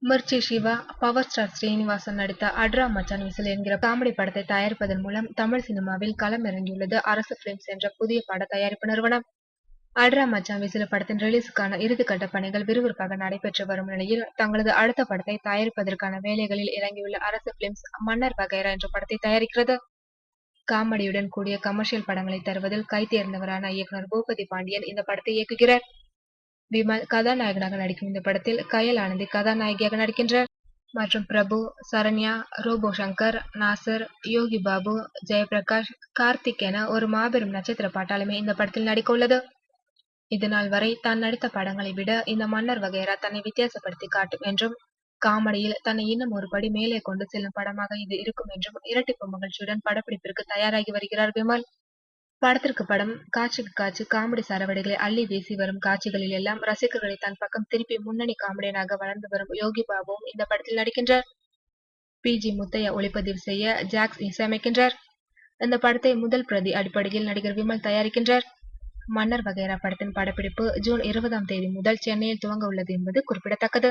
Mirchi Siva, power star Srinivasan நடித்த அட்ரா மச்சான் விசில் என்கிற காமெடி படத்தை தயாரிப்பதன் மூலம் தமிழ் சினிமாவில் களமிறங்கியுள்ளது அரசு பிலிம்ஸ் என்ற புதிய பட தயாரிப்பு நிறுவனம். அட்ரா மச்சான் விசில் படத்தின் ரிலீஸுக்கான இறுதிக்கட்ட பணிகள் விறுவிறுப்பாக நடைபெற்று வரும் நிலையில், தங்களது அடுத்த படத்தை தயாரிப்பதற்கான வேலைகளில் இறங்கியுள்ள அரசு பிலிம்ஸ், மன்னர் வகைரா என்ற படத்தை தயாரிக்கிறது. காமெடியுடன் கூடிய கமர்ஷியல் படங்களை தருவதில் கைதேர்ந்தவரான இயக்குனர் பூபதி பாண்டியன் இந்த படத்தை இயக்குகிறார். விமல் கதாநாயகனாக நடிக்கும் இந்த படத்தில் கயல் ஆனந்தி கதாநாயகியாக நடிக்கின்றார். மற்றும் பிரபு, சரண்யா, ரோபோ சங்கர், நாசர், யோகி பாபு, ஜெயபிரகாஷ், கார்த்திக் என ஒரு மாபெரும் நட்சத்திர பட்டாளமே இந்த படத்தில் நடிக்க உள்ளது. இதுநாள் வரை தான் நடித்த படங்களை விட இந்த மன்னர் வகைரா தன்னை வித்தியாசப்படுத்தி காட்டும் என்றும், காமெடியில் தன்னை இன்னும் ஒரு படி மேலே கொண்டு செல்லும் படமாக இது இருக்கும் என்றும் இரட்டிப்பு மகிழ்ச்சியுடன் படப்பிடிப்பிற்கு தயாராகி வருகிறார் விமல். படத்திற்கு படம், காட்சிக்கு காட்சி காமெடி சரவெடிகளை அள்ளி வீசி வரும் காட்சிகளில் எல்லாம் ரசிகர்களை தன் பக்கம் திருப்பி முன்னணி காமெடியனாக வளர்ந்து வரும் யோகி பாபுவும் இந்த படத்தில் நடிக்கின்றார். பி.ஜி. முத்தையா ஒளிப்பதிவு செய்ய, ஜாக்ஸ் இசையமைக்கின்றார். இந்த படத்தை முதல் பிரதி அடிப்படையில் நடிகர் விமல் தயாரிக்கின்றார். மன்னர் வகைரா படத்தின் படப்பிடிப்பு ஜூன் 20ஆம் தேதி முதல் சென்னையில் துவங்க உள்ளது என்பது குறிப்பிடத்தக்கது.